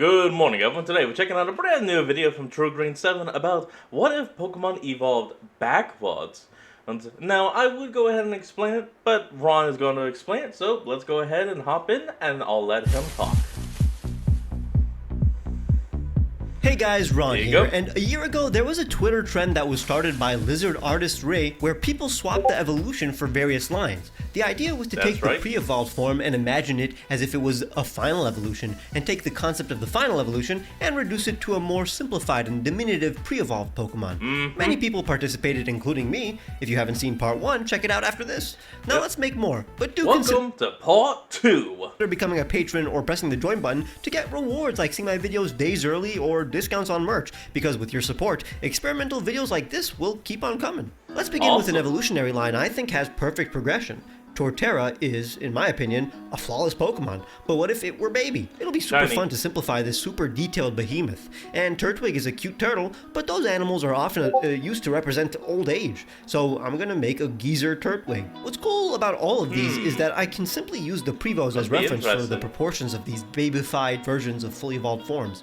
Good morning, everyone. Today we're checking out a brand new video from TrueGreen7 about what if Pokemon evolved backwards. And now, I would go ahead and explain it, but Ron is going to explain it, so let's go ahead and hop in and I'll let him talk. Hey guys, Ron here, go. and a year ago there was a Twitter trend that was started by Lizard Artist Ray where people swapped the evolution for various lines. The idea was to take the pre-evolved form and imagine it as if it was a final evolution, and take the concept of the final evolution and reduce it to a more simplified and diminutive pre-evolved Pokemon. Many people participated, including me. If you haven't seen part 1, check it out after this. Now let's make more, but do Welcome to part 2. Consider becoming a patron or pressing the join button to get rewards like seeing my videos days early or discounts on merch, because with your support, experimental videos like this will keep on coming. Let's begin with an evolutionary line I think has perfect progression. Torterra is, in my opinion, a flawless Pokemon, but what if it were baby? It'll be super fun to simplify this super detailed behemoth. And Turtwig is a cute turtle, but those animals are often used to represent old age, so I'm gonna make a geezer Turtwig. What's cool about all of these is that I can simply use the Prevos as reference for the proportions of these babyfied versions of fully evolved forms.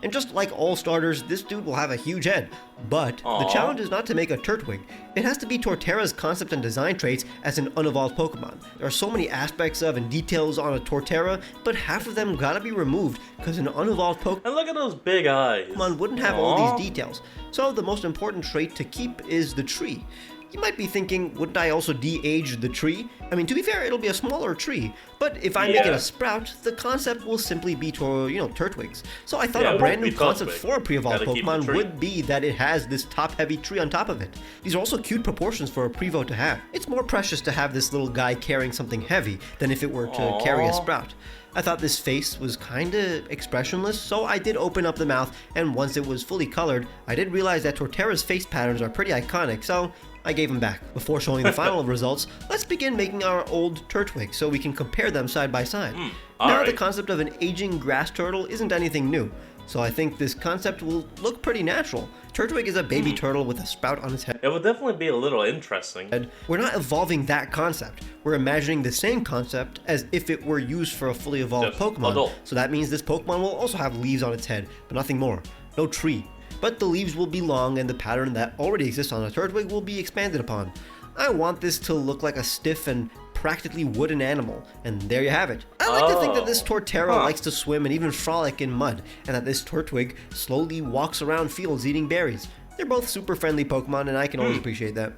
And just like all starters, this dude will have a huge head. But the challenge is not to make a Turtwig. It has to be Torterra's concept and design traits as an unevolved Pokemon. There are so many aspects of and details on a Torterra, but half of them gotta be removed because an unevolved Pokemon And look at those big eyes. Wouldn't have all these details. So the most important trait to keep is the tree. You might be thinking, wouldn't I also de-age the tree? I mean, to be fair, it'll be a smaller tree, but if I make it a sprout, the concept will simply be Turtwigs. So I thought a brand new concept for a pre-evolved Pokemon would be that it has this top-heavy tree on top of it. These are also cute proportions for a Prevo to have. It's more precious to have this little guy carrying something heavy than if it were to carry a sprout. I thought this face was kinda expressionless, so I did open up the mouth, and once it was fully colored, I did realize that Torterra's face patterns are pretty iconic, so I gave him back. Before showing the final results, let's begin making our old Turtwig so we can compare them side by side. Now the concept of an aging grass turtle isn't anything new, so I think this concept will look pretty natural. Turtwig is a baby turtle with a sprout on his head. It would definitely be a little interesting. We're not evolving that concept. We're imagining the same concept as if it were used for a fully evolved Pokemon. So that means this Pokemon will also have leaves on its head, but nothing more. No tree. But the leaves will be long and the pattern that already exists on a Turtwig will be expanded upon. I want this to look like a stiff and practically wooden animal, and there you have it. I like to think that this Torterra likes to swim and even frolic in mud, and that this Turtwig slowly walks around fields eating berries. They're both super friendly Pokemon, and I can always appreciate that.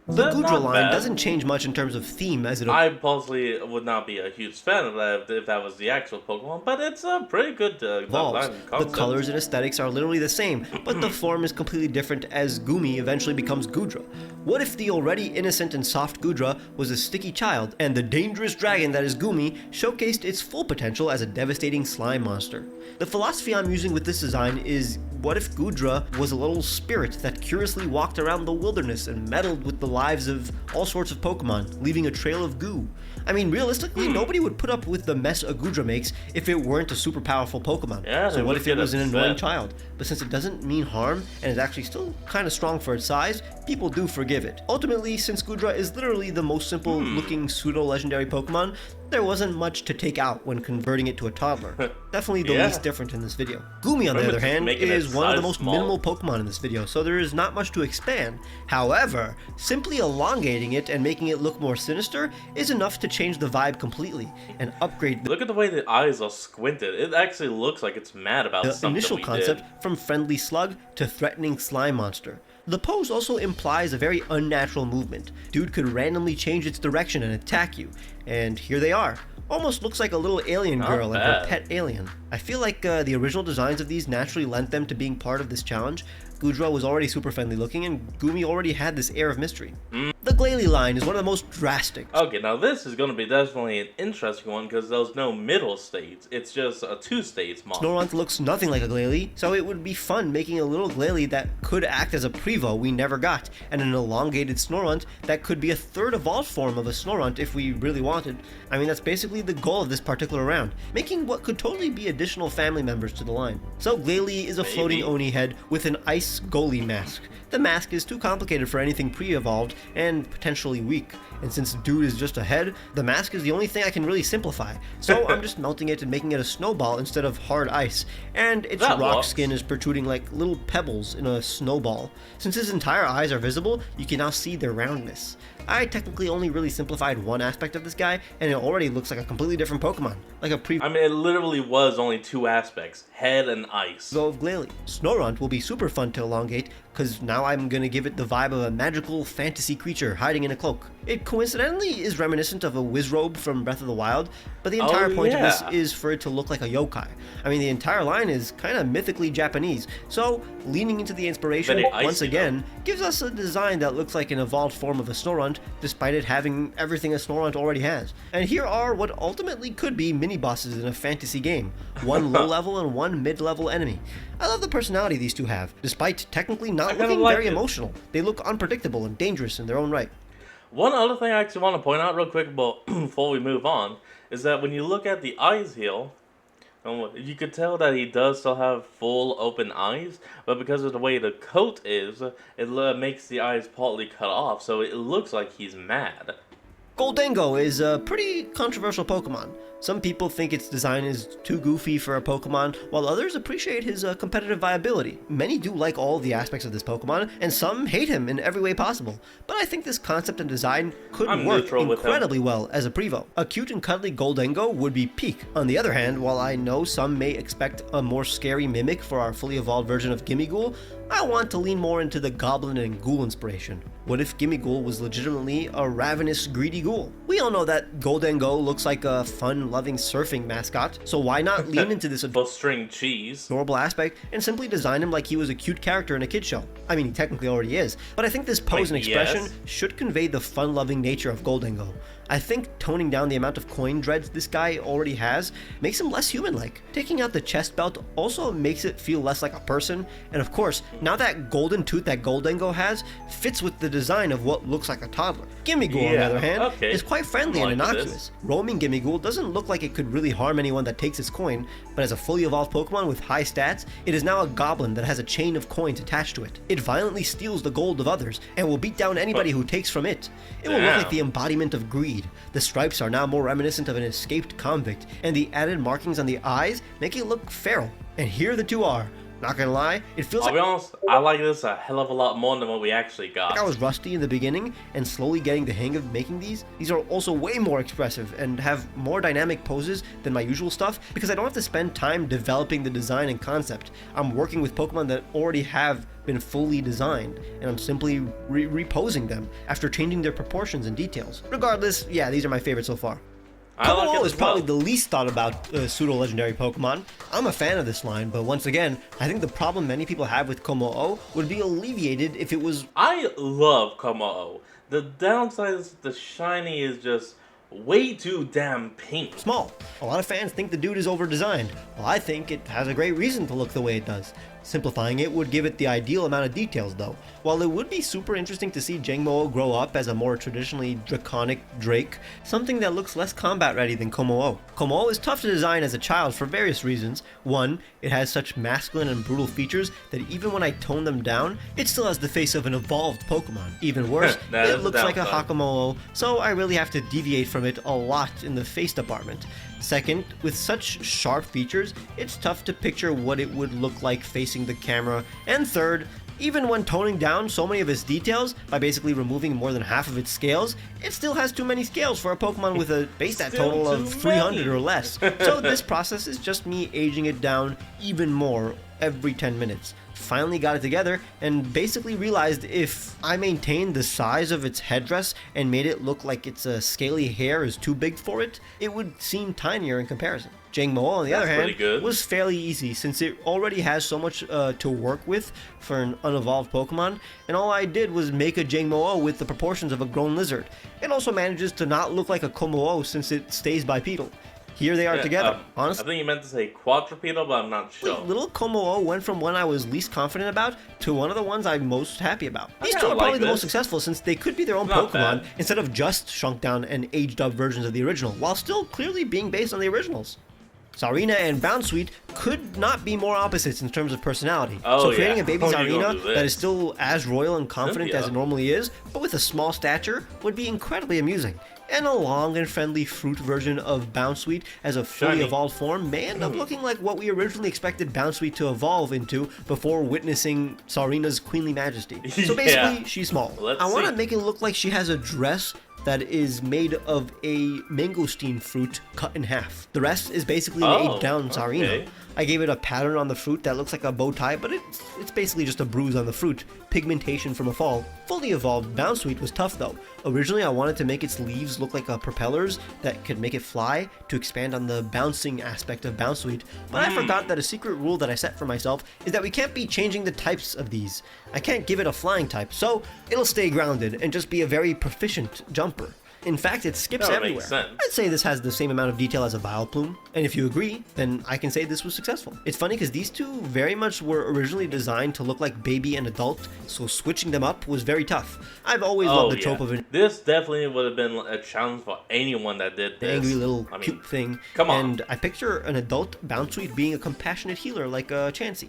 The Goodra line doesn't change much in terms of theme as it... I possibly would not be a huge fan of that if that was the actual Pokemon, but it's a pretty good evolves. The colors and aesthetics are literally the same, but the form is completely different as Goomy eventually becomes Goodra. What if the already innocent and soft Goodra was a sticky child, and the dangerous dragon that is Goomy showcased its full potential as a devastating slime monster? The philosophy I'm using with this design is, what if Goodra was a little spirit that curiously walked around the wilderness and meddled with the lives of all sorts of Pokemon, leaving a trail of goo? I mean, realistically, nobody would put up with the mess a Goodra makes if it weren't a super powerful Pokemon. So what if it was an annoying child? But since it doesn't mean harm, and is actually still kind of strong for its size, people do forgive it. Ultimately, since Goodra is literally the most simple looking pseudo-legendary Pokemon, there wasn't much to take out when converting it to a toddler. Definitely the least different in this video. Goomy, on the other hand, is one of the most minimal Pokemon in this video, so there is not much to expand. However, simply elongating it and making it look more sinister is enough to change the vibe completely and upgrade Look at the way the eyes are squinted. It actually looks like it's mad about something initial concept from friendly slug to threatening slime monster. The pose also implies a very unnatural movement. Dude could randomly change its direction and attack you. And here they are. Almost looks like a little alien girl and her pet alien. I feel like the original designs of these naturally lent them to being part of this challenge. Goodra was already super friendly looking, and Goomy already had this air of mystery. The Glalie line is one of the most drastic. Okay, now this is going to be definitely an interesting one because there's no middle states. It's just a two-states model. Snorunt looks nothing like a Glalie, so it would be fun making a little Glalie that could act as a Prevo we never got, and an elongated Snorunt that could be a third evolved form of a Snorunt if we really wanted. I mean, that's basically the goal of this particular round, making what could totally be additional family members to the line. So Glalie is a floating Oni head with an ice this goalie mask. The mask is too complicated for anything pre-evolved and potentially weak. And since dude is just a head, the mask is the only thing I can really simplify. So I'm just melting it and making it a snowball instead of hard ice. And its rock skin is protruding like little pebbles in a snowball. Since his entire eyes are visible, you can now see their roundness. I technically only really simplified one aspect of this guy, and it already looks like a completely different Pokemon. Like a I mean, it literally was only two aspects, head and ice. Go of Glalie. Snorunt will be super fun to elongate, because now I'm going to give it the vibe of a magical fantasy creature hiding in a cloak. It coincidentally is reminiscent of a Wizrobe from Breath of the Wild, but the entire point of this is for it to look like a yokai. I mean, the entire line is kind of mythically Japanese, so leaning into the inspiration once again gives us a design that looks like an evolved form of a Snorunt, despite it having everything a Snorunt already has. And here are what ultimately could be mini-bosses in a fantasy game. One low-level and one mid-level enemy. I love the personality these two have, despite technically not looking very emotional. They look unpredictable and dangerous in their own right. One other thing I actually want to point out real quick before we move on is that when you look at the eyes heel, you could tell that he does still have full open eyes, but because of the way the coat is, it makes the eyes partly cut off, so it looks like he's mad. Goldengo is a pretty controversial Pokemon. Some people think its design is too goofy for a Pokemon, while others appreciate his competitive viability. Many do like all the aspects of this Pokemon, and some hate him in every way possible. But I think this concept and design could work incredibly well as a Prevo. A cute and cuddly Goldengo would be peak. On the other hand, while I know some may expect a more scary mimic for our fully evolved version of Gimmighoul, I want to lean more into the Goblin and Ghoul inspiration. What if Gimmighoul was legitimately a ravenous, greedy ghoul? We all know that Goldengo looks like a fun-loving surfing mascot, so why not lean into this string cheese adorable aspect and simply design him like he was a cute character in a kid show? I mean, he technically already is, but I think this pose and expression should convey the fun-loving nature of Goldengo. I think toning down the amount of coin dreads this guy already has makes him less human-like. Taking out the chest belt also makes it feel less like a person, and of course, now that golden tooth that Goldengo has fits with the design of what looks like a toddler. Gimmighoul, on the other hand, is quite friendly and innocuous. Roaming Gimmighoul doesn't look like it could really harm anyone that takes its coin, but as a fully evolved Pokemon with high stats, it is now a goblin that has a chain of coins attached to it. It violently steals the gold of others, and will beat down anybody who takes from it. It will look like the embodiment of greed. The stripes are now more reminiscent of an escaped convict, and the added markings on the eyes make it look feral. And here the two are. Not gonna lie, it feels I'll be honest, I like this a hell of a lot more than what we actually got. I was rusty in the beginning, and slowly getting the hang of making these. These are also way more expressive and have more dynamic poses than my usual stuff, because I don't have to spend time developing the design and concept. I'm working with Pokemon that already have been fully designed, and I'm simply reposing them after changing their proportions and details. Regardless, yeah, these are my favorites so far. Kommo-o is probably the least thought about pseudo-legendary Pokemon. I'm a fan of this line, but once again, I think the problem many people have with Kommo-o would be alleviated if it was... I love Kommo-o. The downside is the shiny is just way too damn pink. Small. A lot of fans think the dude is over-designed. Well, I think it has a great reason to look the way it does. Simplifying it would give it the ideal amount of details though. While it would be super interesting to see Jangmo-o grow up as a more traditionally draconic Drake, something that looks less combat ready than Kommo-o. Kommo-o is tough to design as a child for various reasons. One, it has such masculine and brutal features that even when I tone them down, it still has the face of an evolved Pokemon. Even worse, it looks like a Hakamo-o, so I really have to deviate from it a lot in the face department. Second, with such sharp features, it's tough to picture what it would look like facing the camera. And third, even when toning down so many of its details by basically removing more than half of its scales, it still has too many scales for a Pokemon with a base stat total of 300 or less. So this process is just me aging it down even more every 10 minutes. Finally got it together and basically realized if I maintained the size of its headdress and made it look like its scaly hair is too big for it, it would seem tinier in comparison. Jangmo-o, on the other hand, was fairly easy since it already has so much to work with for an unevolved Pokemon, and all I did was make a Jangmo-o with the proportions of a grown lizard. It also manages to not look like a Kommo-o since it stays bipedal. Here they are together. Honestly, I think you meant to say quadrupedal, but I'm not sure. Little Kommo-o went from one I was least confident about to one of the ones I'm most happy about. These two are probably the most successful since they could be their own Pokemon instead of just shrunk down and aged up versions of the original, while still clearly being based on the originals. Tsarina and Bounsweet could not be more opposites in terms of personality. Oh, so creating yeah. a baby How are you gonna do Tsarina this? that is still as royal and confident Cynthia. as it normally is, but with a small stature, would be incredibly amusing. And a long and friendly fruit version of Bounsweet as a fully Shiny. evolved form may end up looking like what we originally expected Bounsweet to evolve into before witnessing Tsarina's queenly majesty. So basically, Yeah. she's small. Let's I want to see. make it look like she has a dress that is made of a mangosteen fruit cut in half. The rest is basically an Oh, aged-down Tsarina. okay. I gave it a pattern on the fruit that looks like a bow tie, but it's basically just a bruise on the fruit. Pigmentation from a fall. Fully evolved Bounsweet was tough though. Originally I wanted to make its leaves look like propellers that could make it fly to expand on the bouncing aspect of Bounsweet, but I forgot that a secret rule that I set for myself is that we can't be changing the types of these. I can't give it a flying type, so it'll stay grounded and just be a very proficient jumper. In fact, it skips That would everywhere. make sense. I'd say this has the same amount of detail as a Vileplume, and if you agree, then I can say this was successful. It's funny because these two very much were originally designed to look like baby and adult, so switching them up was very tough. I've always loved the trope of an This definitely would have been a challenge for anyone that did this. angry little I mean, cute thing. come on. And I picture an adult Bounsweet being a compassionate healer like Chansey.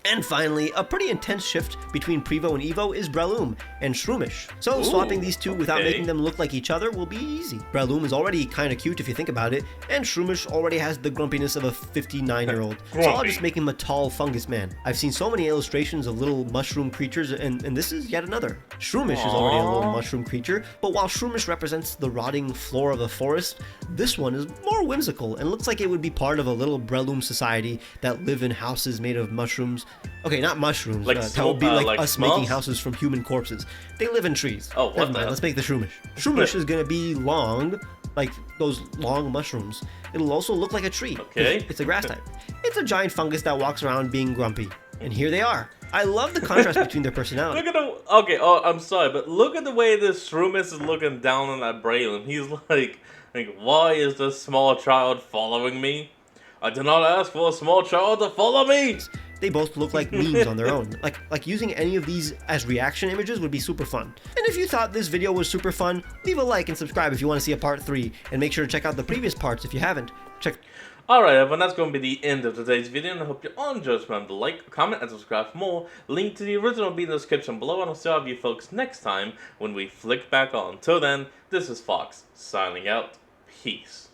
And finally, a pretty intense shift between Prevo and Evo is Breloom and Shroomish. So Ooh, swapping these two without okay. making them look like each other will be easy. Breloom is already kinda cute if you think about it, and Shroomish already has the grumpiness of a 59-year-old. So I'll Grumpy. just make him a tall fungus man. I've seen so many illustrations of little mushroom creatures, and this is yet another. Shroomish is already a little Aww. mushroom creature, but while Shroomish represents the rotting floor of the forest, this one is more whimsical and looks like it would be part of a little Breloom society that live in houses made of mushrooms. Okay, not mushrooms. Like that would be like, like us making Smalls? houses from human corpses. They live in trees. Oh, what Never the mind. hell? Let's make the Shroomish. Shroomish is gonna be long, like those long mushrooms. It'll also look like a tree. 'cause Okay. It's a grass type. It's a giant fungus that walks around being grumpy. And here they are. I love the contrast between their personality. Look at the okay. Oh, I'm sorry, but look at the way this Shroomis is looking down on that Braylon. He's like, why is this small child following me? I did not ask for a small child to follow me. They both look like memes on their own. Like using any of these as reaction images would be super fun. And if you thought this video was super fun, leave a like and subscribe if you want to see a part 3. And make sure to check out the previous parts if you haven't. Alright everyone, that's going to be the end of today's video, and I hope you all enjoyed. Remember to like, comment, and subscribe for more. Link to the original will be in the description below, and I'll see all of you folks next time when we flick back on. Till then, this is Fox, signing out. Peace.